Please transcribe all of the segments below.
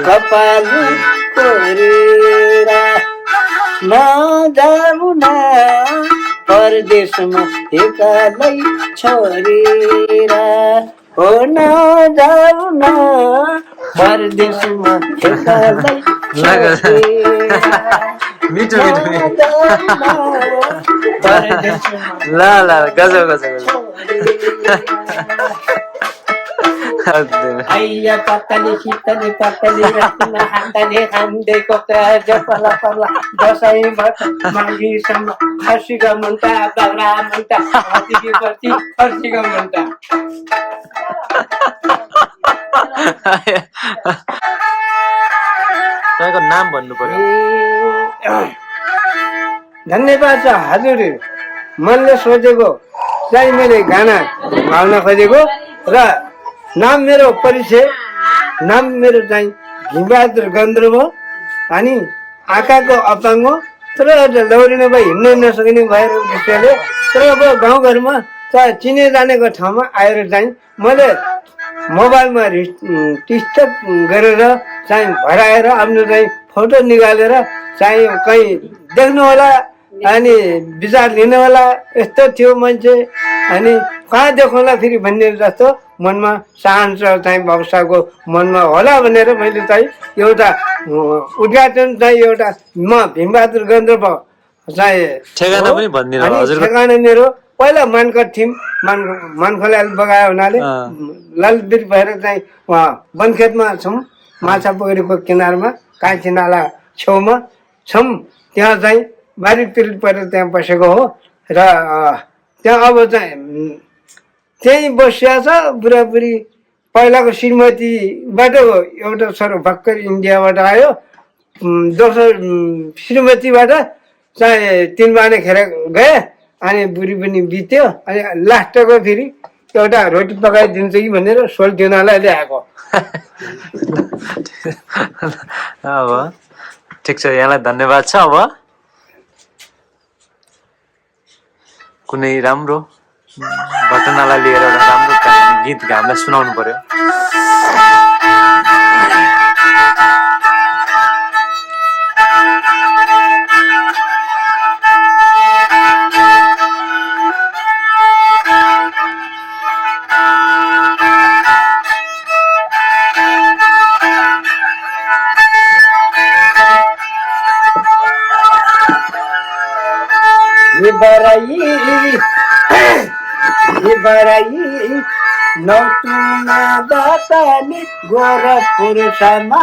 कपाल कोरेर नजाऊ न परदेशमा एक्लै छोडेर हो नजाऊ न परदेशमा एक्लै मिठो ल ल गजब गजब आइया पत्तली शीतली पत्तली रत्न हातले खाँदैको जपला पर्ला दसैँ माघीसम्म खसीको मुन्टा बाख्रा मुन्टा हात्तीकी बत्ती खसीको मुन्टा तपाईँको नाम भन्नु पर्यो। धन्यवाद छ हजुर मनले सोचेको चाहिँ मैले गाना गाउन खोजेको र नाम मेरो परिचय नाम मेरो चाहिँ भीमबहादुर गन्धर्व अनि आँखाको अपाङ्ग तर दौडिन भए हिँड्न नसकिने भएर विषयले तर अब गाउँघरमा चाहे चिने जानेको ठाउँमा आएर चाहिँ मैले मोबाइलमा टिस्टक गरेर चाहिँ भराएर आफ्नो चाहिँ फोटो निकालेर चाहिँ कहीँ देख्नु होला अनि विचार लिनु होला यस्तो थियो मान्छे अनि कहाँ देखाउँला फेरि भन्ने जस्तो मनमा चाहन्छ चाहिँ भविष्यको मनमा होला भनेर मैले चाहिँ एउटा उद्घाटन चाहिँ एउटा म भीमबहादुर गन्धर्व चाहिँ ठेगाना पनि भनिदिनु हजुर। ठेगाना मेरो पहिला मानकट थियौँ मानखोला बगायो हुनाले लालबिर भएर चाहिँ उहाँ वनखेतमा छौँ माछा पोखरीको किनारमा कान्छी नाला छेउमा छौँ त्यहाँ चाहिँ बारी पिरित परेर त्यहाँ बसेको हो र त्यहाँ अब चाहिँ त्यहीँ बसिया छ बुढाबुढी पहिलाको श्रीमतीबाट एउटा छोरो भर्खर इन्डियाबाट आयो दोस्रो श्रीमतीबाट चाहिँ 3 बाने खेर गए अनि बुढी पनि बित्यो अनि लास्टको फेरि एउटा रोटी पकाइदिन्छ कि भनेर सोल्टिनालाई ल्याएको। अब ठिक छ यहाँलाई धन्यवाद छ। अब कुनै राम्रो घटनालाई लिएर एउटा राम्रो गीत हामीलाई सुनाउनु पर्यो। नतुना बाटनी गोरखपुरसम्म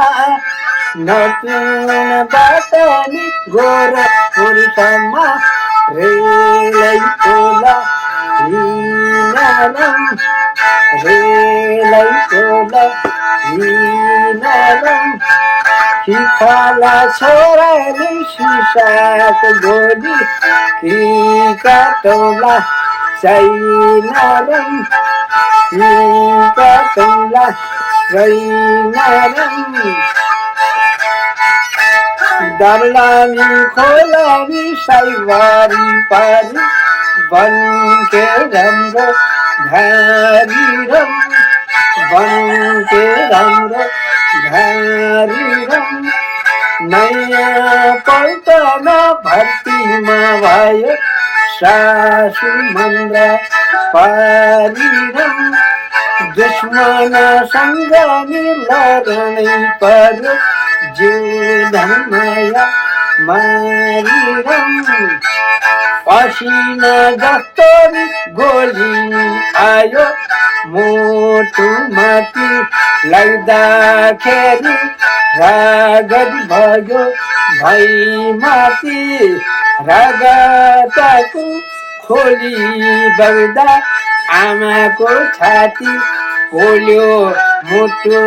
नतुना बाटनी गोरखपुरसम्म रेलै तोला हिँडलम रेलै तोला हिँडलम खिखाला छोराले सिसाको गोली कि काटौला सैनारम कि काटौला सैनारम दर्लानी खोलानी साइवारी पारी बनके राम्रो घारीरम बनके राम्रो घारीरम नयाँ पल्टमा भर्तीमा भयो सासु मन्द्रा पारिरम दुश्मनसँग नि लड्नै पर्यो जीवनमाया मारिरम पसिना जस्तो गोली आयो मोटु माथि लाग्दाखेरि रागत भयो भैमाथि रगतको खोली बग्दा आमाको छाती पोल्यो मुटु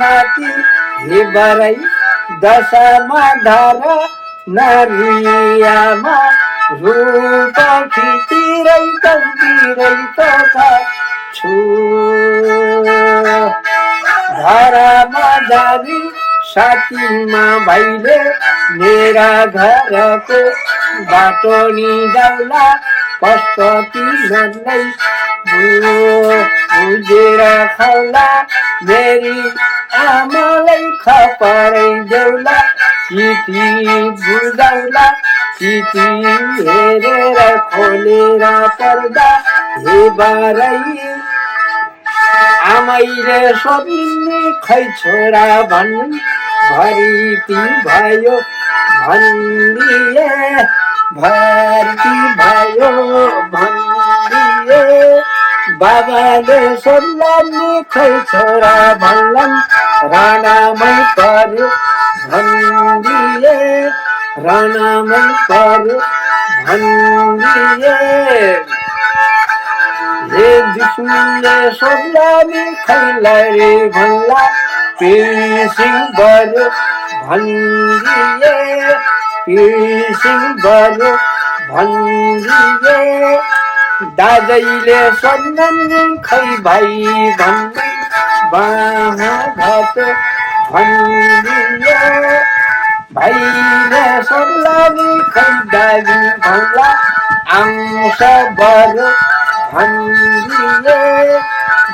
माथि हेबरै दशामा धारा नारियामा रूप खिचिरै तन्तिरै तथा छु धारामा जाने साथीमा भाइले मेरा घरको बाटो नि जाउला पशुपति नन्दै बुझेर खाउला मेरी आमालाई खपरै देउला चिठी बुझाउला चिठी हेरेर खोलेर पर्दा हे बारै आमैले सोध्ने खै छोरा भन्नु भर्ती भयो भनिदिए भर्ती भयो भनिदिए बाबाले सोध्लानि खै छोरा भन्लान् राणामै पर्यो भनिदिए राणामै पर्यो भनिदिए हे विष्णुले सोध्लानि खैलारे भन्ला पिरसिंह बर्यो भनिदिए पिरसिंह बर्यो भनिदिए दाजैले सोध्लानि खै भाइ भन्ने बाँघाघाट भनिदिए भाइले सोध्लानि खै दाजु भन्ला आउँछ बर्यो भनिदिए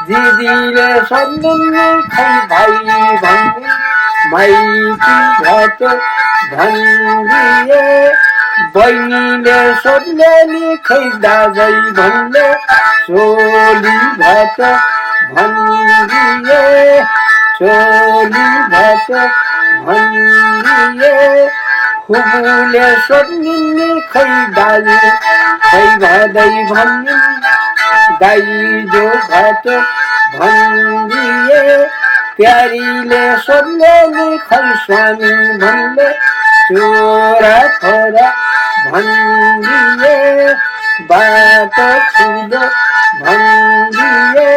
दिदीले सोध्लानि खै भाइ भन्ने माइती घाट भनिदिए बहिनीले सोध्लानि खै दाजै भन्ने चोली घाट भनिदिए चोली घाट भनिदिए फुपूले सोध्लिन् खै दाजु खै भादै भन्ने दाइजो घाट भनिदिए प्यारीले सोध्लानि खै स्वामी भन्ने छोरा छोरा भनिदिए बाटो खुल्दो भनिदिए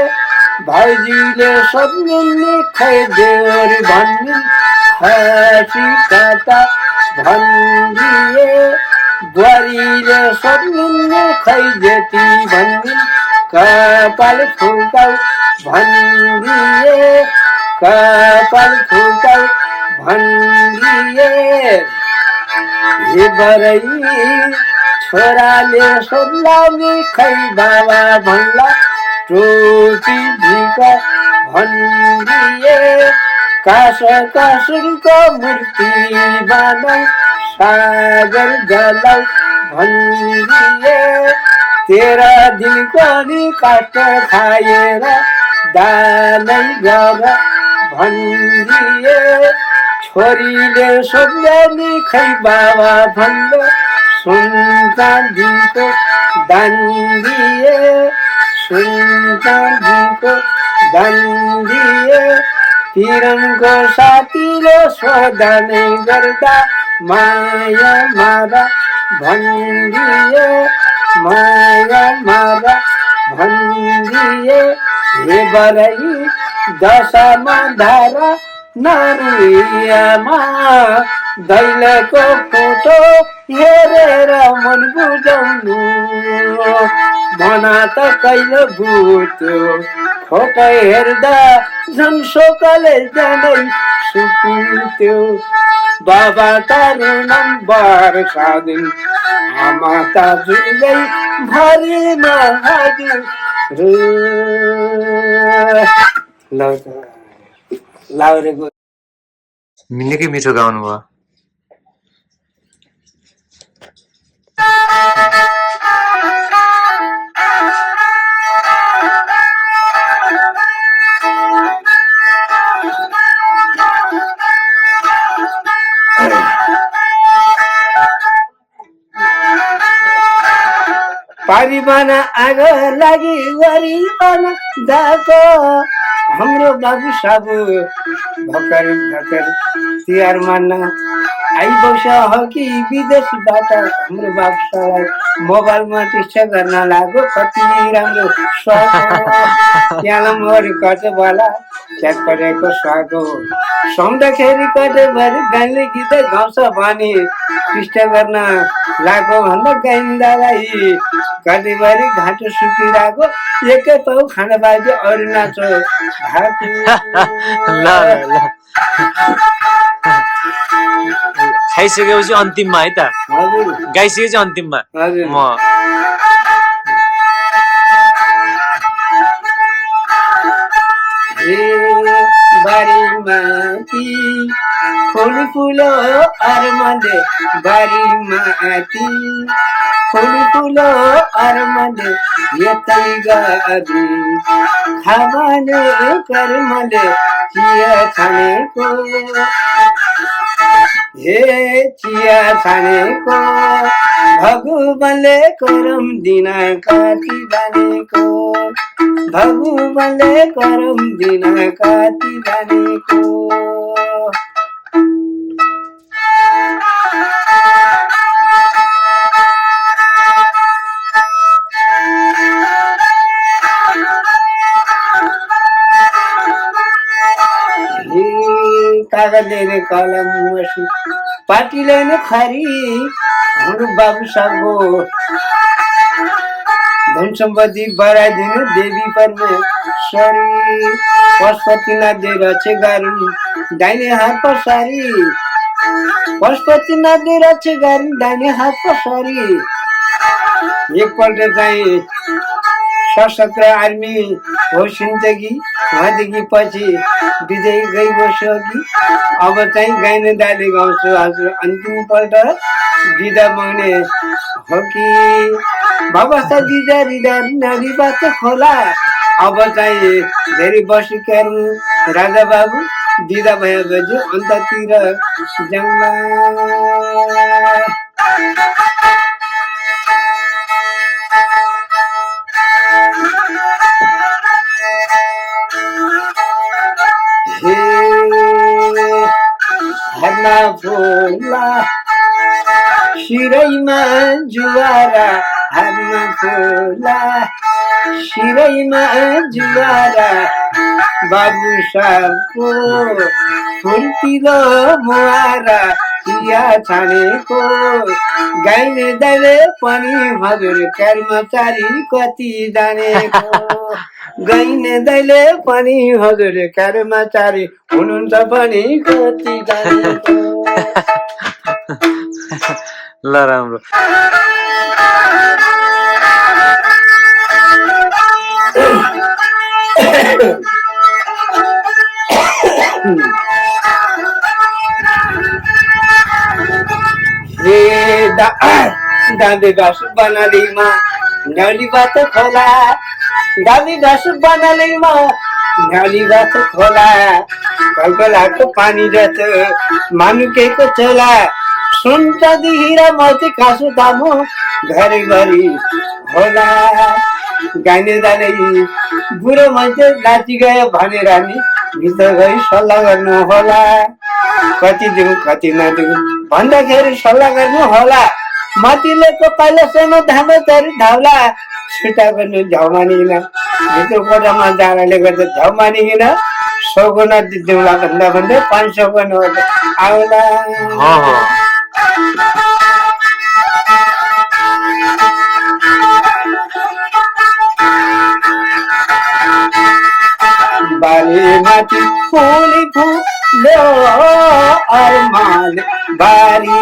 भाइजीले सोध्लिन् खै देवर भन्ने खसी काटा भनिदिए बुहारीले सोध्लिन् खै जेठी भन्ने कपाल फुकाउ भनिदिए कपाल फुकाउ भनिदिए हे बरै छोराले सोध्लानि खै बाबा भन्ला टोपी ढिका भनिदिए कास कसुरको मूर्ति बनाऊ सागर जलाऊ भनिदिए 13 दिनको नि काट खाएर दानै गर भनिदिए छोरीले सोध्लानि खै बाबा भन्ने सुन चाँदीको दान दिए सुन चाँदीको दान दिए किरणको साथीले सोधनै गर्दा माया मारा भनिदिए माया मारा भनिदिए हे बरै दशामा धारा नरुइयामा दैलेको फोटो हेरेर मन बुझाउनु मना त कहिले बुझ्यो फोटो हेर्दा झन् शोकले जानै सुकुन्थ्यो बाबा त रुनन् वर्षा दिन आमा त जुलै भरिमा हजुर लाउरेको निकै मिठो गाउनु भयो। पारिबान आगो लागि वरिबान जाको हाम्रो बाबु साबु भर्खर भर्खर तिहार मान्न आइबस्छ हो कि विदेशबाट हाम्रो बाबु साबु मोबाइलमा टिस्टा गर्न लाग्यो कति राम्रो त्यहाँ मरि कटे बला च्याट परेको स्वागो सुन्दाखेरि कटेभरि गाईले गीतै गाउँछ भने टिस्टा गर्न लाग्यो भन्दा गाइन्दालाई कतिभरि घाँटो सुकिरहेको एकै पाउ खाना बाजे अरू नाचो खाइसकेपछि अन्तिममा है त हजुर गाइसकेपछि अन्तिममा हजुर म बारी माथि फुल फुलो अरमले बारी माथि फुल फुलो अरमले यतै गरी खामाले कर्मले चिया छानेको हे चिया छानेको भगवानले करम दिन काटी जानेको भगवानले करम दिन काटी जानेको कागजले ने कलम मसी पार्टीले ने खरी हाम्रो बाबु साहबको धन सम्पत्ति बढाइदिनु देवी परमेश्वरी पशुपतिनाथ दे रक्षे गरून् दाहिने हात पसारी पशुपतिनाथ दे रक्षे गरून् दाहिने हात पसारी एकपल्ट चाहिँ सशस्त्र आर्मी होसिन्छ कि उहाँदेखि पछि विजय गइबस्यो कि अब चाहिँ गाइने दाले गाउँछु हजुर अन्तिमपल्ट बिदा माग्ने हो कि भवसा बिदा रिदा नदीबाट खोला अब चाहिँ धेरै बसिक्यारौँ राजा बाबु बिदा भएपछि अन्ततिर जाउँला हातमा फुला शिरैमा जुवारा हातमा फुला शिरैमा जुवारा बाबु साहबको फुलतिलो मुहारा चिया छानेको गाइने दाइले पनि हजुर कर्मचारी कति जानेको गाइने दाइले पनि हजुर कर्मचारी हुनुहुन्छ पनि कति जानेको ल राम्रो दाँदे घाँस बनालीमा न्यालीबाट खोला दाँदे घाँस बनालीमा न्यालीबाट खोला कलकलाको पानी जस्तो मानुकेको चोला सुनचाँदी हिरा मोती काँसु दामो घरिघरि होला गाइने दाले बुढो मान्छे नाची गयो भनेर नि भित्र गई सल्लाह गर्नु होला कति दिउँ कति नदिउँ भन्दाखेरि सल्लाह गर्नु होला माथिलेको पाइलासम्म धामाचारी धाउला छुट्टा गर्नु झ्याउ मानिकन भित्र कोठामा जाडाले गर्दा झ्याउ मानिकन 100 गुणा दिउँला भन्दा भन्दै 500 गुणा आउला बारी माथि फुली फुल्यो अरमान बारी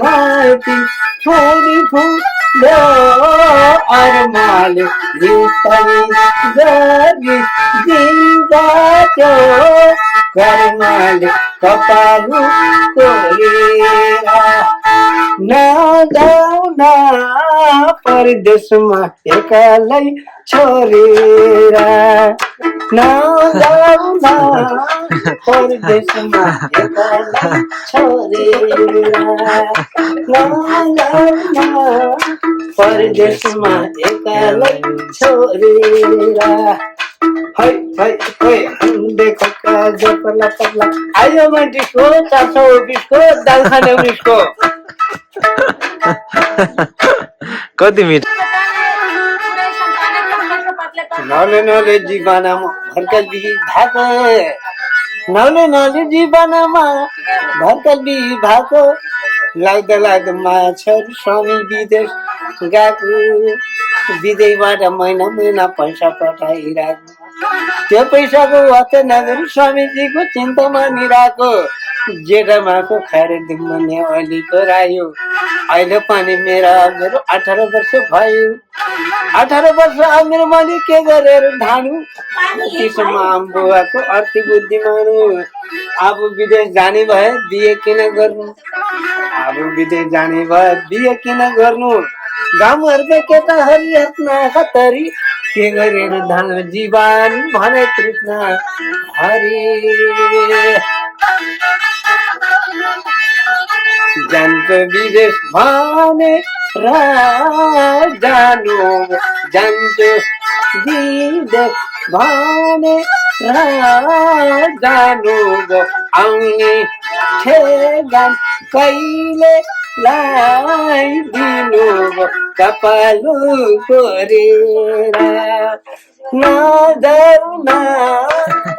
माथि फुली फुल्यो अरमान यसरी गरी दिन काट्यो कर्मले कपाल कोरेर नजाऊ न परदेशमा एक्लै छोडेर नजाऊ न परदेशमा एक्लै छोडेर नजाऊ न परदेशमा एक्लै छोडेर है है है देखो काजो पल्ला पल्ला आयो मान्छेको 420 को दाल खाने उसको कति मिठ नले नले जीवनमा भर्कल भएको नले नले जीवनमा भर्कल भएको लाग्दा लाग्दा माछहरू स्वामी विदेश गएको विदेशबाट महिना महिना पैसा पठाइरहेको त्यो पैसाको वास्ता नगरी स्वामीजीको चिन्तामा निराको जेठामाको खाएर दिम्बने अलिको रायो अहिले पनि मेरो 18 वर्ष भयो 18 वर्ष मेरो मैले के गरेर ढानु त्यसमा बुवाको अर्थी बुद्धि मानु अब विदेश जाने भए बिहे किन गर्नु अब विदेश जाने भए बिहे किन गर्नु गाउँघरका केटाहरू हेर्न खतरी के गरेर धान जीवन भने कृष्ण हरि जान्छ विदेश भने र जानु जान्छ विदेश भने र जानु आउने ठेगान कहिले लगाइदिनु कपालु कोरेर नजरमा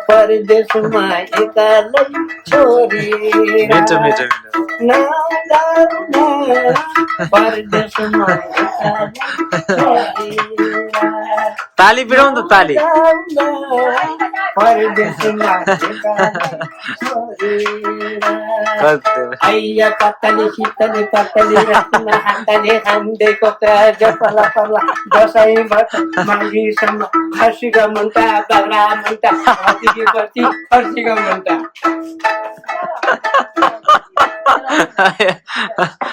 परदेशमा एकालै छोरी मिठो मिठो नजरमा परदेशमा ताली पिराउँ त ताली परदेशमा अय्या पत्तली शीतली पत्तली रत्न हातले खाँदेको जपला पला दसैँ माघीसम्म हर्षिका मुन्टा बाग्रा मुन्टा हर्षिकी बस्ती हर्षिका मुन्टा